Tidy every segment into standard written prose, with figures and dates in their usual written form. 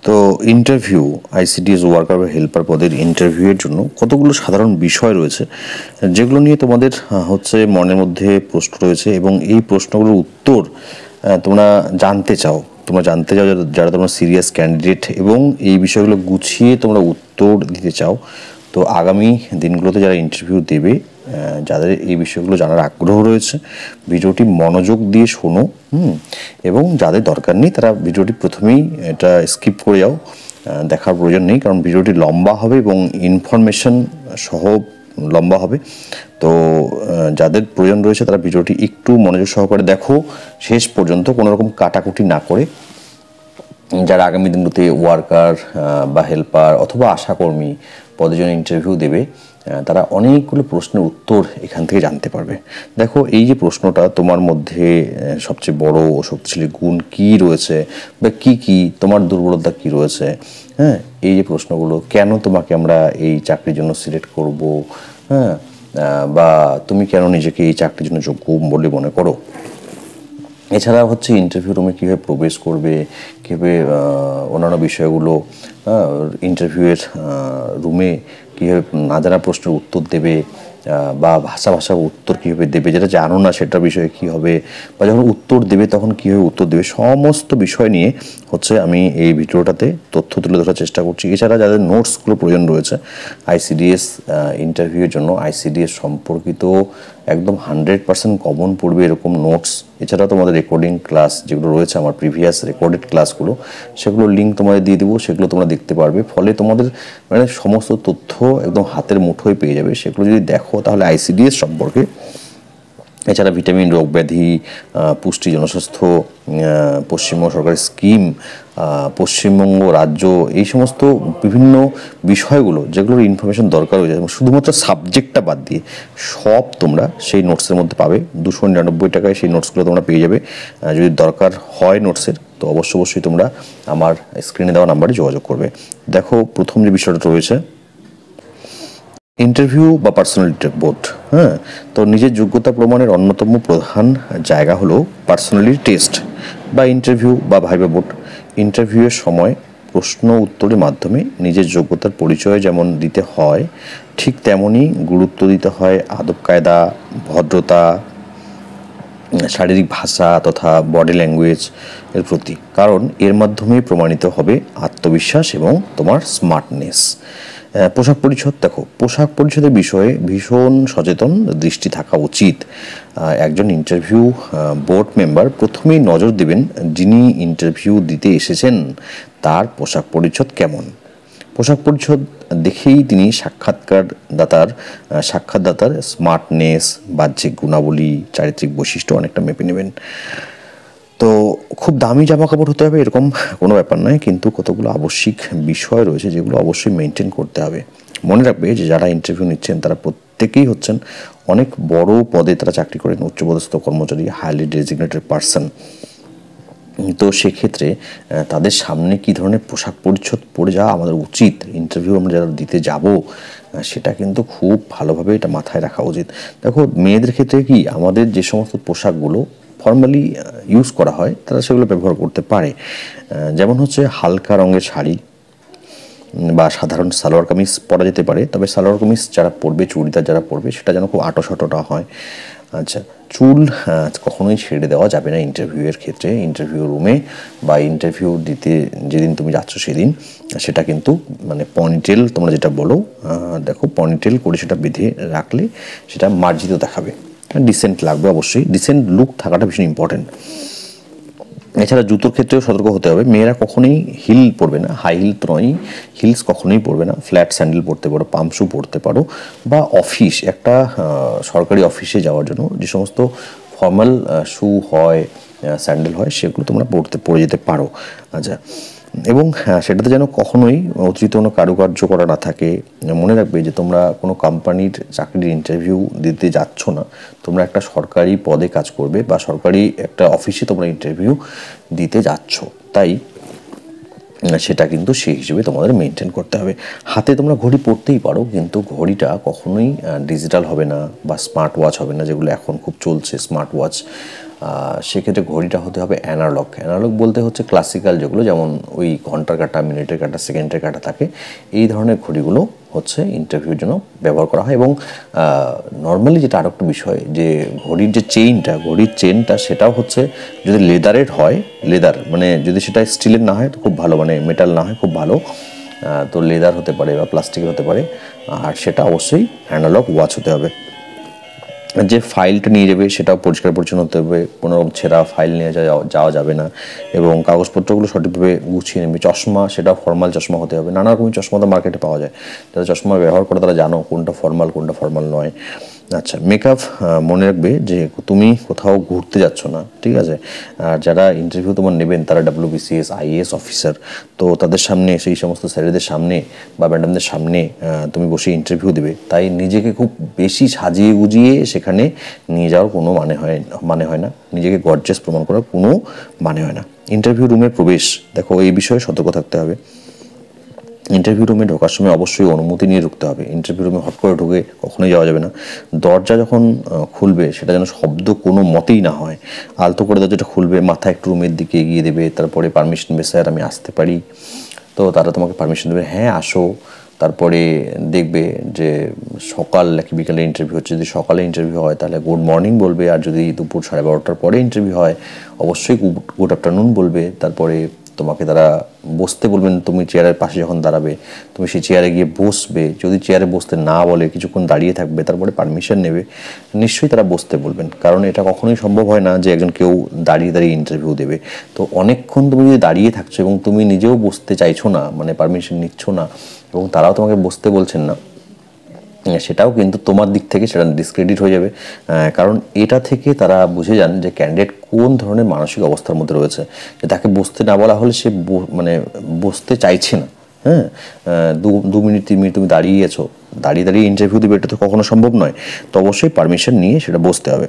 তো interview ICDS worker বা helper পদের ইন্টারভিউয়ের জন্য কতগুলো সাধারণ বিষয় রয়েছে যেগুলো নিয়ে তোমাদের হচ্ছে মনের মধ্যে প্রশ্ন রয়েছে এবং এই প্রশ্নগুলোর উত্তর তোমরা জানতে চাও যারা তোমরা সিরিয়াস ক্যান্ডিডেট এবং এই বিষয়গুলো গুছিয়ে তোমরা উত্তর দিতে চাও। তো আগামী দিনগুলোতে যারা ইন্টারভিউ দেবে, যাদের এই বিষয়গুলো জানার আগ্রহ রয়েছে, ভিডিওটি মনোযোগ দিয়ে শোনো এবং যাদের দরকার নেই তারা ভিডিওটি প্রথমেই এটা স্কিপ করে যাও, দেখার প্রয়োজন নেই, কারণ ভিডিওটি লম্বা হবে এবং ইনফরমেশন সহ লম্বা হবে। তো যাদের প্রয়োজন রয়েছে তারা ভিডিওটি একটু মনোযোগ সহকারে দেখো শেষ পর্যন্ত, কোনো রকম কাটাকুটি না করে। যারা আগামী দিনগুলোতে ওয়ার্কার বা হেল্পার অথবা আশাকর্মী পদের জন্য ইন্টারভিউ দেবে, তারা অনেকগুলো প্রশ্নের উত্তর এখান থেকে জানতে পারবে। দেখো, এই যে প্রশ্নটা, তোমার মধ্যে সবচেয়ে বড় ও শক্তিশালী গুণ কী রয়েছে বা কী তোমার দুর্বলতা কী রয়েছে, হ্যাঁ, এই যে প্রশ্নগুলো, কেন তোমাকে আমরা এই চাকরির জন্য সিলেক্ট করব, হ্যাঁ, বা তুমি কেন নিজেকে এই চাকরির জন্য যোগ্য বলে মনে করো। এছাড়া হচ্ছে ইন্টারভিউ রুমে কীভাবে প্রবেশ করবে, কীভাবে অন্যান্য বিষয়গুলো, ইন্টারভিউয়ের রুমে কীভাবে না জানা প্রশ্নের উত্তর দেবে, বা ভাষা উত্তর কীভাবে দেবে, যেটা জানো না সেটার বিষয়ে কী হবে, বা যখন উত্তর দেবে তখন কীভাবে উত্তর দেবে, সমস্ত বিষয় নিয়ে হচ্ছে আমি এই ভিডিওটাতে তথ্য তুলে ধরার চেষ্টা করছি। এছাড়া যাদের নোটসগুলো প্রয়োজন রয়েছে আইসিডিএস ইন্টারভিউয়ের জন্য, আইসিডিএস সম্পর্কিত একদম 100% কমন পড়বে এরকম নোটস, এছাড়া তোমাদের রেকর্ডিং ক্লাস যেগুলো রয়েছে আমার প্রিভিয়াস রেকর্ডেড ক্লাসগুলো, সেগুলোর লিঙ্ক তোমাদের দিয়ে দেবো, সেগুলো তোমরা দেখতে পারবে। ফলে তোমাদের মানে সমস্ত তথ্য একদম হাতের মুঠোয় পেয়ে যাবে। সেগুলো যদি দেখো তাহলে আইসিডিএস সম্পর্কে, এছাড়া ভিটামিন, রোগ ব্যাধি, পুষ্টি, জনস্বাস্থ্য, পশ্চিমবঙ্গ সরকারের স্কিম, পশ্চিমবঙ্গ রাজ্য, এই সমস্ত বিভিন্ন বিষয়গুলো যেগুলোর ইনফরমেশন দরকার হয়ে যায়, শুধুমাত্র সাবজেক্টটা বাদ দিয়ে সব তোমরা সেই নোটসের মধ্যে পাবে। 299 টাকায় সেই নোটসগুলো তোমরা পেয়ে যাবে। যদি দরকার হয় নোটসের, তো অবশ্যই তোমরা আমার স্ক্রিনে দেওয়া নাম্বারে যোগাযোগ করবে। দেখো, প্রথম যে বিষয়টা রয়েছে ইন্টারভিউ বা পার্সোনালিটি বোর্ড, হ্যাঁ, তো নিজের যোগ্যতা প্রমাণের অন্যতম প্রধান জায়গা হলো পার্সোনালিটি টেস্ট বা ইন্টারভিউ বা ভাইভা বোর্ড। ইন্টারভিউয়ের সময় প্রশ্ন উত্তরের মাধ্যমে নিজের যোগ্যতার পরিচয় যেমন দিতে হয়, ঠিক তেমনই গুরুত্ব দিতে হয় আদব কায়দা, ভদ্রতা, শারীরিক ভাষা তথা বডি ল্যাঙ্গুয়েজ এর প্রতি, কারণ এর মাধ্যমে প্রমাণিত হবে আত্মবিশ্বাস এবং তোমার স্মার্টনেস। পোশাক পরিচ্ছদ, দেখো, পোশাক পরিচ্ছদের বিষয়ে ভীষণ সচেতন দৃষ্টি থাকা উচিত। একজন ইন্টারভিউ বোর্ড মেম্বার প্রথমেই নজর দেবেন যিনি ইন্টারভিউ দিতে এসেছেন তার পোশাক পরিচ্ছদ কেমন। পোশাক পরিচ্ছদ দেখেই তিনি সাক্ষাৎদাতার স্মার্টনেস, বাহ্যিক গুণাবলী, চারিত্রিক বৈশিষ্ট্য অনেকটা মেপে নেবেন। তো খুব দামি জামা কাপড় হতে হবে এরকম কোনো ব্যাপার নয়, কিন্তু কতগুলো আবশ্যিক বিষয় রয়েছে যেগুলো অবশ্যই মেনটেন করতে হবে। মনে রাখবে যে যারা ইন্টারভিউ নিচ্ছেন তারা প্রত্যেকেই হচ্ছেন অনেক বড় পদে তারা চাকরি করেন, উচ্চপদস্থ কর্মচারী, হাইলি ডেজিগনেটেড পার্সন। তো সেক্ষেত্রে তাদের সামনে কী ধরনের পোশাক পরিচ্ছদ পরে যাওয়া আমাদের উচিত, ইন্টারভিউ আমরা যারা দিতে যাব সেটা কিন্তু খুব ভালোভাবে এটা মাথায় রাখা উচিত। দেখো, মেয়েদের ক্ষেত্রে কি আমাদের যে সমস্ত পোশাকগুলো ফর্মালি ইউজ করা হয় তারা সেগুলো ব্যবহার করতে পারে, যেমন হচ্ছে হালকা রঙের শাড়ি বা সাধারণ সালোয়ার কামিজ পরা যেতে পারে, তবে সালোয়ার কামিজ যারা পরবে, চুড়িদার যারা পরবে, সেটা যেন খুব আঁটো হয়। আচ্ছা, চুল কখনোই ছেড়ে দেওয়া যাবে না ইন্টারভিউয়ের ক্ষেত্রে, ইন্টারভিউ রুমে বা ইন্টারভিউ দিতে যেদিন তুমি যাচ্ছ সেদিন সেটা কিন্তু মানে পনিটেল তোমরা যেটা বলো, দেখো পনিটেল করে সেটা বেঁধে রাখলে সেটা মার্জিত দেখাবে, ডিসেন্ট লাগবে। অবশ্যই ডিসেন্ট লুক থাকাটা ভীষণ ইম্পর্টেন্ট। এছাড়া জুতোর ক্ষেত্রেও সতর্ক হতে হবে, মেয়েরা কখনোই হিল পরবে না, হাই হিল তো নয়, হিলস কখনোই পরবে না, ফ্ল্যাট স্যান্ডেল পরতে পারো, পাম্প শু পরতে পারো, বা একটা সরকারি অফিসে যাওয়ার জন্য যে সমস্ত ফর্মাল শু হয়, স্যান্ডেল হয়, সেগুলো তোমরা পরে যেতে পারো। আচ্ছা, এবং সেটাতে যেন কখনোই অতিরিক্ত কোনো কারুকার্য করা না থাকে। মনে রাখবে যে তোমরা কোনো কোম্পানির চাকরির ইন্টারভিউ দিতে যাচ্ছ না, তোমরা একটা সরকারি পদে কাজ করবে বা সরকারি একটা অফিসে তোমরা ইন্টারভিউ দিতে যাচ্ছ, তাই সেটা কিন্তু সেই হিসেবে তোমাদের মেনটেন করতে হবে। হাতে তোমরা ঘড়ি পরতেই পারো, কিন্তু ঘড়িটা কখনোই ডিজিটাল হবে না বা স্মার্ট ওয়াচ হবে না, যেগুলো এখন খুব চলছে স্মার্ট ওয়াচ। সেক্ষেত্রে ঘড়িটা হতে হবে অ্যানালগ। অ্যানালগ বলতে হচ্ছে ক্লাসিক্যাল যেগুলো, যেমন ওই ঘন্টার কাঁটা, মিনিটের কাঁটা, সেকেন্ডের কাঁটা থাকে, এই ধরনের ঘড়িগুলো হচ্ছে ইন্টারভিউর জন্য ব্যবহার করা হয়। এবং নর্মালি যেটা আরও একটা বিষয়, যে ঘড়ির যে ঘড়ির চেইনটা সেটাও হচ্ছে যদি লেদারের হয়, লেদার মানে যদি সেটা স্টিলের না হয় তো খুব ভালো, মানে মেটাল না হয় খুব ভালো, তো লেদার হতে পারে বা প্লাস্টিকের হতে পারে, আর সেটা অবশ্যই অ্যানালগ ওয়াচ হতে হবে। যে ফাইলটা নিয়ে যাবে সেটাও পরিষ্কার পরিচ্ছন্ন হতে হবে, কোনো রকম ছেঁড়া ফাইল নিয়ে যাওয়া যাবে না, এবং কাগজপত্রগুলো সঠিকভাবে গুছিয়ে নেবে। চশমা, সেটাও ফর্মাল চশমা হতে হবে। নানা রকমের চশমা তো মার্কেটে পাওয়া যায়, যারা চশমা ব্যবহার করে তারা জানো কোনটা ফর্মাল নয়। আচ্ছা, মেকআপ মনে রাখবে যে তুমি কোথাও ঘুরতে যাচ্ছ না, ঠিক আছে? আর যারা ইন্টারভিউ তোমার নেবেন তারা WBCS IAS অফিসার, তো তাদের সামনে, সেই সমস্ত স্যারেদের সামনে বা ম্যাডামদের সামনে তুমি বসে ইন্টারভিউ দেবে, তাই নিজেকে খুব বেশি সাজিয়ে গুজিয়ে সেখানে নিয়ে যাওয়ার কোনো মানে হয় না, নিজেকে গর্জাস প্রমাণ করার কোনো মানে হয় না। ইন্টারভিউ রুমে প্রবেশ, দেখো এই বিষয়ে সতর্ক থাকতে হবে। ইন্টারভিউ রুমে ঢোকার সময় অবশ্যই অনুমতি নিয়ে ঢুকতে হবে। ইন্টারভিউ রুমে হট করে ঢুকে কখনোই যাওয়া যাবে না। দরজা যখন খুলবে সেটা যেন শব্দ কোনো মতেই না হয়। আলতো করে দরজাটা খুলবে, মাথা একটু রুমের দিকে এগিয়ে দেবে, তারপরে পারমিশন দেবে, স্যার আমি আসতে পারি? তো তারা তোমাকে পারমিশন দেবে, হ্যাঁ আসো। তারপরে দেখবে যে সকাল নাকি বিকালে ইন্টারভিউ হচ্ছে, যদি সকালে ইন্টারভিউ হয় তাহলে গুড মর্নিং বলবে, আর যদি দুপুর 12:30টার পরে ইন্টারভিউ হয় অবশ্যই গুড আফটারনুন বলবে। তারপরে তোমাকে তারা বসতে বলবেন, তুমি চেয়ারের পাশে যখন দাঁড়াবে তুমি সেই চেয়ারে গিয়ে বসবে। যদি চেয়ারে বসতে না বলে কিছুক্ষণ দাঁড়িয়ে থাকবে, তারপরে পারমিশন নেবে। নিশ্চয়ই তারা বসতে বলবেন, কারণ এটা কখনোই সম্ভব হয় না যে একজন কেউ দাঁড়িয়ে ইন্টারভিউ দেবে। তো অনেকক্ষণ তুমি যদি দাঁড়িয়ে থাকছো এবং তুমি নিজেও বসতে চাইছো না, মানে পারমিশন নিচ্ছ না, এবং তারাও তোমাকে বসতে বলছেন না, সেটাও কিন্তু তোমার দিক থেকে সেটা ডিসক্রেডিট হয়ে যাবে। কারণ এটা থেকে তারা বুঝে যান যে ক্যান্ডিডেট কোন ধরনের মানসিক অবস্থার মধ্যে রয়েছে, যে তাকে বসতে না বলা হলে সে মানে বসতে চাইছে না। হ্যাঁ, 2 মিনিট 3 মিনিট তুমি দাঁড়িয়ে ইন্টারভিউ দেবে, এটা তো কখনো সম্ভব নয়। তো অবশ্যই পারমিশন নিয়ে সেটা বসতে হবে।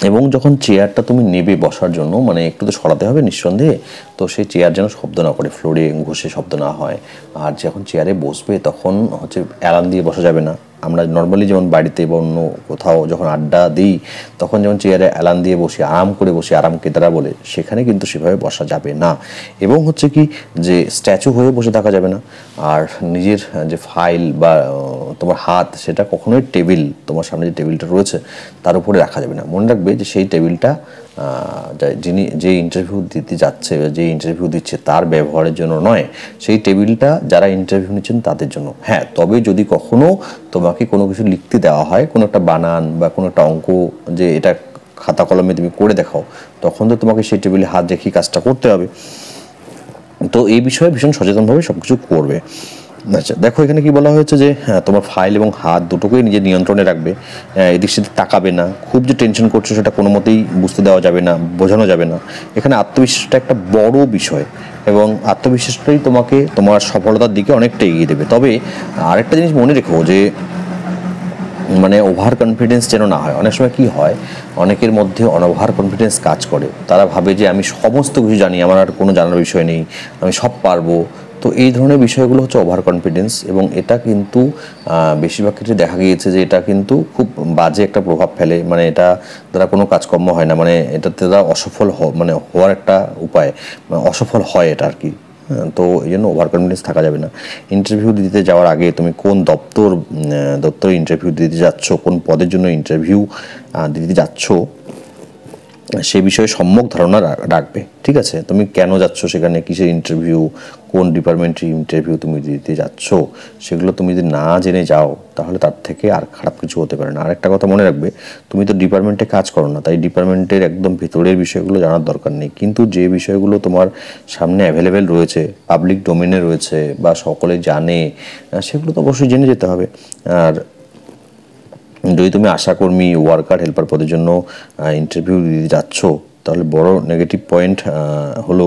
এবং যখন চেয়ারটা তুমি নেবে বসার জন্য, মানে একটু তো সরাতে হবে নিঃসন্দেহে, তো সেই চেয়ার যেন শব্দ না করে, ফ্লোরে ঘষে শব্দ না হয়। আর যখন চেয়ারে বসবে তখন হচ্ছে অ্যালার্ম দিয়ে বসা যাবে না। আমরা নর্মালি যেমন বাড়িতে বা অন্য কোথাও যখন আড্ডা দিই তখন যেমন চেয়ারে অ্যালার্ম দিয়ে বসি, আরাম করে বসি, আরাম কেদারা বলে, সেখানে কিন্তু সেভাবে বসা যাবে না। এবং হচ্ছে কি যে স্ট্যাচু হয়ে বসে থাকা যাবে না। আর নিজের যে ফাইল বা তোমার হাত, সেটা কখনোই তোমার সামনে যে টেবিলটা রয়েছে তার উপরে রাখা যাবে না। মনে রাখবে যে সেই টেবিলটা যে ইন্টারভিউ দিতে যাচ্ছে, যে ইন্টারভিউ দিচ্ছে তার ব্যবহারের জন্য নয়, সেই টেবিলটা যারা ইন্টারভিউ নিচ্ছেন তাদের জন্য। হ্যাঁ, তবে যদি কখনো তোমাকে কোনো কিছু লিখতে দেওয়া হয়, কোনো একটা বানান বা কোনো একটা অঙ্ক, যে এটা খাতা কলমে তুমি করে দেখাও, তখন তো তোমাকে সেই টেবিলে হাত রেখে কাজটা করতে হবে। তো এই বিষয়ে ভীষণ সচেতনভাবে সব কিছু করবে। আচ্ছা, দেখো এখানে কি বলা হয়েছে যে তোমার ফাইল এবং হাত দুটোকেই নিজের নিয়ন্ত্রণে রাখবে, এদিক সেদিক তাকাবে না, খুব যে টেনশন করছো সেটা কোনো মতেই বুঝতে দেওয়া যাবে না, বোঝানো যাবে না। এখানে আত্মবিশ্বাসটা একটা বড় বিষয়, এবং আত্মবিশ্বাসটাই তোমাকে তোমার সফলতার দিকে অনেকটা এগিয়ে দেবে। তবে আরেকটা জিনিস মনে রেখো, যে মানে ওভার কনফিডেন্স যেন না হয়। অনেক সময় কি হয়, অনেকের মধ্যে ওভার কনফিডেন্স কাজ করে, তারা ভাবে যে আমি সমস্ত কিছু জানি, আমার আর কোনো জানার বিষয় নেই, আমি সব পারবো। তো এই ধরনের বিষয়গুলো হচ্ছে ওভার কনফিডেন্স, এবং এটা কিন্তু বেশিরভাগ ক্ষেত্রে দেখা গিয়েছে যে এটা কিন্তু খুব বাজে একটা প্রভাব ফেলে। মানে এটা দ্বারা কোনো কাজকর্ম হয় না, মানে এটাতে তারা অসফল হওয়ার একটা উপায়, অসফল হয় এটা আর কি। তো এই জন্য ওভার কনফিডেন্স থাকা যাবে না। ইন্টারভিউ দিতে যাওয়ার আগে তুমি কোন দপ্তরে ইন্টারভিউ দিতে যাচ্ছ, কোন পদের জন্য ইন্টারভিউ দিতে যাচ্ছ, সে বিষয়ে সম্যক ধারণা রাখবে। ঠিক আছে, তুমি কেন যাচ্ছ সেখানে, কিসের ইন্টারভিউ, কোন ডিপার্টমেন্টের ইন্টারভিউ তুমি দিতে যাচ্ছ, সেগুলো তুমি যদি না জেনে যাও তাহলে তার থেকে আর খারাপ কিছু হতে পারে না। আর একটা কথা মনে রাখবে, তুমি তো ডিপার্টমেন্টে কাজ করো না, তাই ডিপার্টমেন্টের একদম ভিতরের বিষয়গুলো জানার দরকার নেই। কিন্তু যে বিষয়গুলো তোমার সামনে অ্যাভেলেবেল রয়েছে, পাবলিক ডোমেনে রয়েছে বা সকলে জানে, সেগুলো তো অবশ্যই জেনে যেতে হবে। আর যদি তুমি আশাকর্মী, ওয়ার্কার, হেল্পার পদের জন্য ইন্টারভিউ দিতে যাচ্ছ, তাহলে বড় নেগেটিভ পয়েন্ট হলো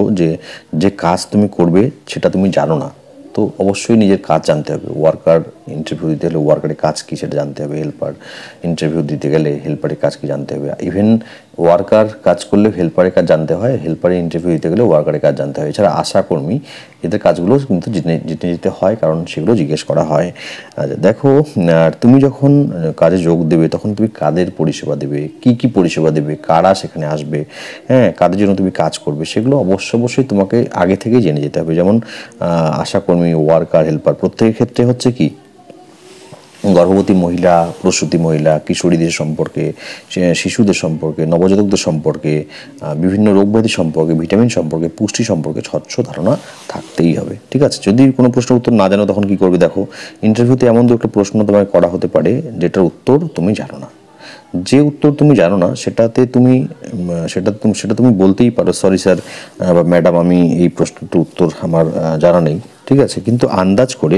যে কাজ তুমি করবে সেটা তুমি জানো না। তো অবশ্যই নিজের কাজ জানতে হবে। ওয়ার্কার ইন্টারভিউ দিতে গেলে ওয়ার্কারের কাজ কী সেটা জানতে হবে, হেল্পার ইন্টারভিউ দিতে গেলে হেল্পারের কাজ কী জানতে হবে, ইভেন ওয়ার্কার কাজ করলেও হেল্পারের কাজ জানতে হয়, হেল্পারের ইন্টারভিউ দিতে গেলে ওয়ার্কারের কাজ জানতে হয়। এছাড়া আশাকর্মী এদের কাজগুলো কিন্তু জেনে যেতে হয়, কারণ সেগুলো জিজ্ঞেস করা হয়। দেখো, তুমি যখন কাজে যোগ দেবে তখন তুমি কাদের পরিষেবা দেবে, কি পরিষেবা দেবে, কারা সেখানে আসবে, হ্যাঁ, কাদের জন্য তুমি কাজ করবে, সেগুলো অবশ্যই তোমাকে আগে থেকেই জেনে যেতে হবে। যেমন আশাকর্মী, ওয়ার্কার, হেল্পার প্রত্যেকের ক্ষেত্রে হচ্ছে কি গর্ভবতী মহিলা, প্রসূতি মহিলা, কিশোরীদের সম্পর্কে, শিশুদের সম্পর্কে, নবজাতকদের সম্পর্কে, বিভিন্ন রোগব্যাধি সম্পর্কে, ভিটামিন সম্পর্কে, পুষ্টি সম্পর্কে স্বচ্ছ ধারণা থাকতেই হবে। ঠিক আছে, যদি কোনো প্রশ্নের উত্তর না জানো তখন কি করবে? দেখো, ইন্টারভিউতে এমন দু একটা প্রশ্ন তোমায় করা হতে পারে যেটার উত্তর তুমি জানো না। যে উত্তর তুমি জানো না সেটা তুমি বলতেই পারো, সরি স্যার বা ম্যাডাম, আমি এই প্রশ্নটার উত্তর আমার জানা নেই। ঠিক আছে, কিন্তু আন্দাজ করে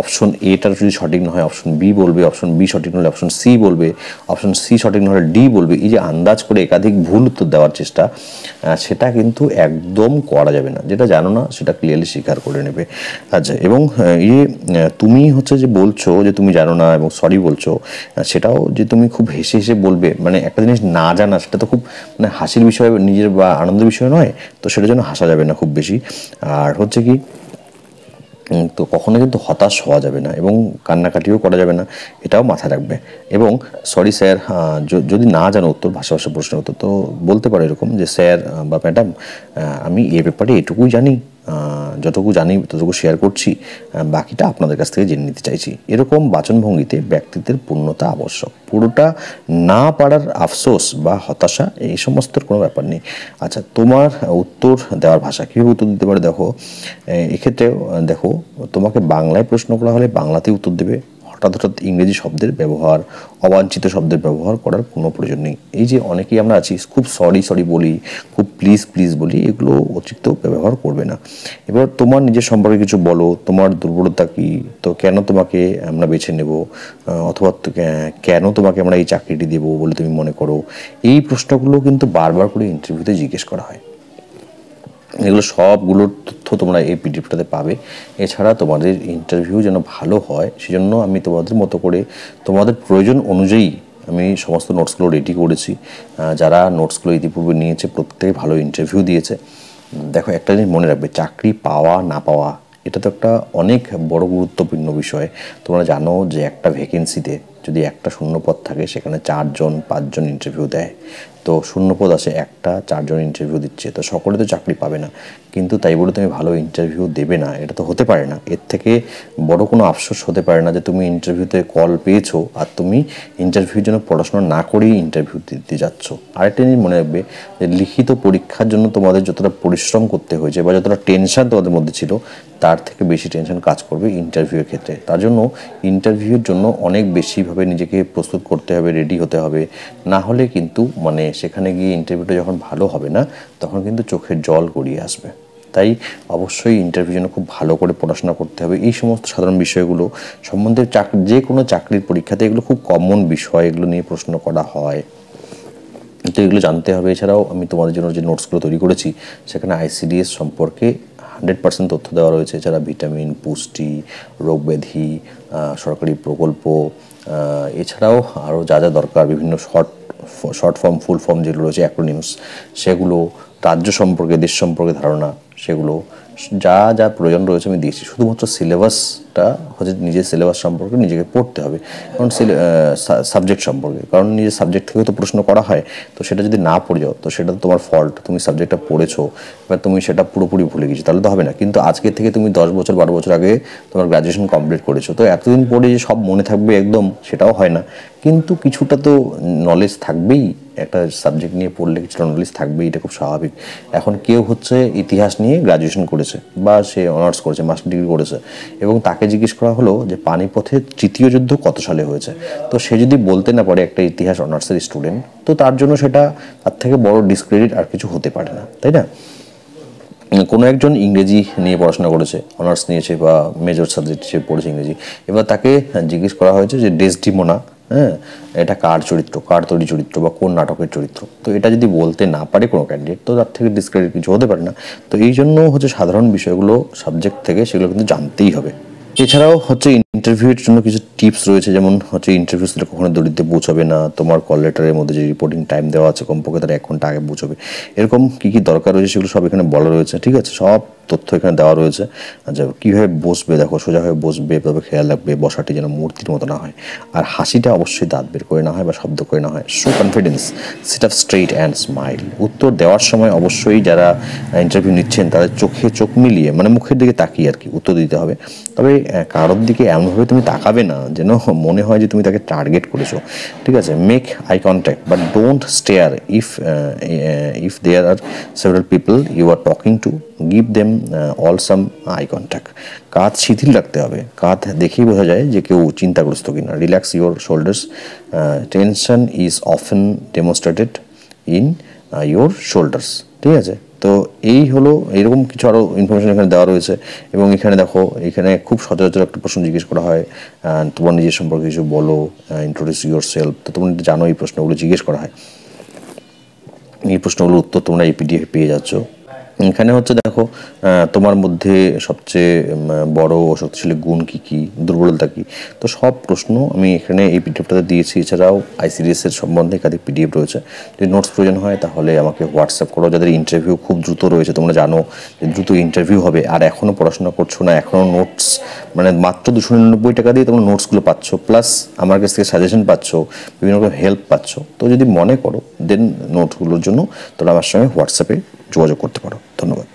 অপশন এটার যদি সঠিক না হয় অপশন বি বলবে, অপশন বি সঠিক না হলে অপশন সি বলবে, অপশন সি সঠিক না হলে ডি বলবে। এই যে আন্দাজ করে একাধিক ভুল উত্তর দেওয়ার চেষ্টা, সেটা কিন্তু একদম করা যাবে না। যেটা জানো না সেটা ক্লিয়ারলি স্বীকার করে নেবে। আচ্ছা, এবং তুমি হচ্ছে যে বলছো যে তুমি জানো না এবং সরি বলছো, সেটাও যে তুমি খুব হেসে হেসে বলবে, মানে একটা জিনিস না জানা সেটা তো খুব মানে হাসির বিষয় নিজের বা আনন্দের বিষয় নয়, তো সেটার জন্য হাসা যাবে না খুব বেশি। আর হচ্ছে কি, তো কখনো কিন্তু হতাশ হওয়া যাবে না এবং কান্নাকাটিও করা যাবে না, এটাও মাথায় রাখবে। এবং সরি স্যার, যদি না জানো উত্তর, ভাষা প্রশ্নের উত্তর, তো বলতে পারো এরকম যে স্যার বা ম্যাডাম, আমি এ ব্যাপারে এটুকুই জানি, যতটুকু জানি ততটুকু শেয়ার করছি, বাকিটা আপনাদের কাছ থেকে জেনে নিতে চাইছি। এরকম বাচনভঙ্গিতে ব্যক্তিত্বের পূর্ণতা আবশ্যক। পুরোটা না পারার আফসোস বা হতাশা এই সমস্তর কোনো ব্যাপার নেই। আচ্ছা, তোমার উত্তর দেওয়ার ভাষা কীভাবে উত্তর দিতে পারে? দেখো, এক্ষেত্রেও দেখো, তোমাকে বাংলায় প্রশ্ন করা হলে বাংলাতেই উত্তর দেবে। হঠাৎ ইংরেজি শব্দের ব্যবহার, অবাঞ্ছিত শব্দের ব্যবহার করার কোনো প্রয়োজন নেই। এই যে অনেকেই আমরা আছি খুব সরি বলি, খুব প্লিজ বলি, এগুলো অতিরিক্ত ব্যবহার করবে না। এবার তোমার নিজের সম্পর্কে কিছু বলো, তোমার দুর্বলতা কী, তো কেন তোমাকে আমরা বেছে নেব, অথবা কেন তোমাকে আমরা এই চাকরিটি দেবো বলে তুমি মনে করো। এই প্রশ্নগুলো কিন্তু বারবার করে ইন্টারভিউতে জিজ্ঞেস করা হয়। এগুলো সবগুলোর তথ্য তোমরা এই পিডিএফটাতে পাবে। এছাড়া তোমাদের ইন্টারভিউ যেন ভালো হয় সেজন্য আমি তোমাদের মতো করে তোমাদের প্রয়োজন অনুযায়ী আমি সমস্ত নোটসগুলো রেডি করেছি। যারা নোটসগুলো ইতিপূর্বে নিয়েছে প্রত্যেকে ভালো ইন্টারভিউ দিয়েছে। দেখো, একটা জিনিস মনে রাখবে, চাকরি পাওয়া না পাওয়া এটা তো একটা অনেক বড় গুরুত্বপূর্ণ বিষয়। তোমরা জানো যে একটা ভ্যাকেন্সিতে যদি একটা শূন্যপদ থাকে সেখানে 4-5জন ইন্টারভিউ দেয়। তো শূন্যপদ আছে একটা, 4জন ইন্টারভিউ দিচ্ছে, তো সকলে তো চাকরি পাবে না। কিন্তু তাই বলে তুমি ভালো ইন্টারভিউ দেবে না, এটা তো হতে পারে না। এর থেকে বড় কোনো আফসোস হতে পারে না যে তুমি ইন্টারভিউতে কল পেয়েছো আর তুমি ইন্টারভিউর জন্য পড়াশোনা না করেই ইন্টারভিউ দিতে যাচ্ছ। আরেকটা জিনিস মনে রাখবে যে লিখিত পরীক্ষার জন্য তোমাদের যতটা পরিশ্রম করতে হয়েছে বা যতটা টেনশন তোমাদের মধ্যে ছিল, তার থেকে বেশি টেনশন কাজ করবে ইন্টারভিউয়ের ক্ষেত্রে। তার জন্য ইন্টারভিউয়ের জন্য অনেক বেশিভাবে নিজেকে প্রস্তুত করতে হবে, রেডি হতে হবে। না হলে কিন্তু মানে সেখানে গিয়ে ইন্টারভিউটা যখন ভালো হবে না তখন কিন্তু চোখের জল গড়িয়ে আসবে। তাই অবশ্যই ইন্টারভিউর জন্য খুব ভালো করে পড়াশোনা করতে হবে। এই সমস্ত সাধারণ বিষয়গুলো সম্বন্ধে যে কোনো চাকরির পরীক্ষাতে এগুলো খুব কমন বিষয়, এগুলো নিয়ে প্রশ্ন করা হয়, তো এগুলো জানতে হবে। এছাড়াও আমি তোমাদের জন্য যে নোটসগুলো তৈরি করেছি সেখানে ICDS সম্পর্কে 100% তথ্য দেওয়া রয়েছে। এছাড়া ভিটামিন, পুষ্টি, রোগব্যাধি, সরকারি প্রকল্প, এছাড়াও আরও যা দরকার বিভিন্ন শর্ট ফর্ম, ফুল ফর্ম যেগুলো রয়েছে, অ্যাক্রোনিমস, সেগুলো, রাজ্য সম্পর্কে, দেশ সম্পর্কে ধারণা, সেগুলো যা প্রয়োজন রয়েছে আমি দিয়েছি। শুধুমাত্র সিলেবাসটা হচ্ছে নিজের সিলেবাস সম্পর্কে নিজেকে পড়তে হবে, কারণ সাবজেক্ট সম্পর্কে, কারণ নিজের সাবজেক্ট থেকে তো প্রশ্ন করা হয়। তো সেটা যদি না পড়ে যাও তো সেটা তো তোমার ফল্ট। তুমি সাবজেক্টটা পড়েছো, এবার তুমি সেটা পুরোপুরি ভুলে গেছো, তাহলে তো হবে না। কিন্তু আজকে থেকে তুমি 10 বছর 12 বছর আগে তোমার গ্র্যাজুয়েশন কমপ্লিট করেছো, তো এতদিন পরে যে সব মনে থাকবে একদম সেটাও হয় না, কিন্তু কিছুটা তো নলেজ থাকবেই। একটা সাবজেক্ট নিয়ে পড়লে কিছুটা নলেজ থাকবেই, এটা খুব স্বাভাবিক। এখন কেউ হচ্ছে ইতিহাস নিয়ে গ্র্যাজুয়েশন করেছে বা সে অনার্স করেছে, মাস্টার ডিগ্রি করেছে, এবং তাকে জিজ্ঞেস করা হলো যে পানিপথের তৃতীয় যুদ্ধ কত সালে হয়েছে, তো সে যদি বলতে না পারে একটা ইতিহাস অনার্সের স্টুডেন্ট, তো তার জন্য সেটা তার থেকে বড় ডিসক্রেডিট আর কিছু হতে পারে না, তাই না? কোনো একজন ইংরেজি নিয়ে পড়াশোনা করেছে, অনার্স নিয়েছে বা মেজর সাবজেক্ট হিসেবে পড়েছে ইংরেজি, এবার তাকে জিজ্ঞেস করা হয়েছে যে ডেসডিমোনা, হ্যাঁ, এটা কার চরিত্র, কার তৈরি চরিত্র বা কোন নাটকের চরিত্র, তো এটা যদি বলতে না পারে কোনো ক্যান্ডিডেট, তো তার থেকে ডিসক্রেডিট কিছু হতে পারে না। তো এই জন্য হচ্ছে সাধারণ বিষয়গুলো সাবজেক্ট থেকে সেগুলো কিন্তু জানতেই হবে। এছাড়াও হচ্ছে ইন্টারভিউয়ের জন্য কিছু টিপস রয়েছে, যেমন হচ্ছে ইন্টারভিউ সেটা কখনো দেরিতে পৌঁছাবে না, তোমার কল লেটারের মধ্যে যে রিপোর্টিং টাইম দেওয়া আছে কমপক্ষে তার 1 ঘন্টা আগে পৌঁছাবে, এরকম কী কী দরকার রয়েছে সেগুলো সব এখানে বলা রয়েছে। ঠিক আছে, সব তথ্য এখানে দেওয়া রয়েছে। আচ্ছা, কীভাবে বসবে দেখো, সোজাভাবে বসবে, তবে খেয়াল রাখবে বসাটি যেন মূর্তির মতো না হয়, আর হাসিটা অবশ্যই দাঁত বের করে না হয় বা শব্দ করে না হয়। Show confidence, sit up straight and smile. উত্তর দেওয়ার সময় অবশ্যই যারা ইন্টারভিউ নিচ্ছেন তাদের চোখে চোখ মিলিয়ে, মানে মুখের দিকে তাকিয়ে আর কি উত্তর দিতে হবে। তবে কারোর দিকে এমনভাবে তুমি তাকাবে না যেন মনে হয় যে তুমি তাকে টার্গেট করেছো। ঠিক আছে, make eye contact but don't stare. If there are several people you are talking to, give them all some eye contact. কাঁধ শিথিল রাখতে হবে, কাঁধ দেখেই বোঝা যায় যে কেউ চিন্তাগ্রস্ত কিনা। Relax your shoulders, tension is often demonstrated in your shoulders. ঠিক আছে, তো এই হলো, এরকম কিছু আরও ইনফরমেশন এখানে দেওয়া রয়েছে। এবং এখানে দেখো, এখানে খুব সচরাচর একটা প্রশ্ন জিজ্ঞেস করা হয়, তোমার নিজের সম্পর্কে কিছু বলো, ইন্ট্রোডিউস ইউর সেলফ। তো তোমরা জানো এই প্রশ্নগুলো জিজ্ঞেস করা হয়। এই প্রশ্নগুলোর উত্তর তোমরা এই পিডিএফ পেয়ে যাচ্ছ। এখানে হচ্ছে দেখো, তোমার মধ্যে সবচেয়ে বড় ও শক্তিশালী গুণ কী কী, দুর্বলতা কী, তো সব প্রশ্ন আমি এখানে এই পিডিএফটাতে দিয়েছি। এছাড়াও ICDS এর সম্বন্ধে একাধিক পিডিএফ রয়েছে। যদি নোটস প্রয়োজন হয় তাহলে আমাকে হোয়াটসঅ্যাপ করো। যাদের ইন্টারভিউ খুব দ্রুত রয়েছে, তোমরা জানো যে দ্রুত ইন্টারভিউ হবে, আর এখনও পড়াশোনা করছো না, এখনও নোটস, মানে মাত্র 299 টাকা দিয়ে তোমরা নোটসগুলো পাচ্ছ, প্লাস আমার কাছ থেকে সাজেশন পাচ্ছ, বিভিন্ন রকম হেল্প পাচ্ছ। তো যদি মনে করো দেন নোটসগুলোর জন্য তোমরা আমার সঙ্গে হোয়াটসঅ্যাপে যোগাযোগ করতে পারো। ধন্যবাদ।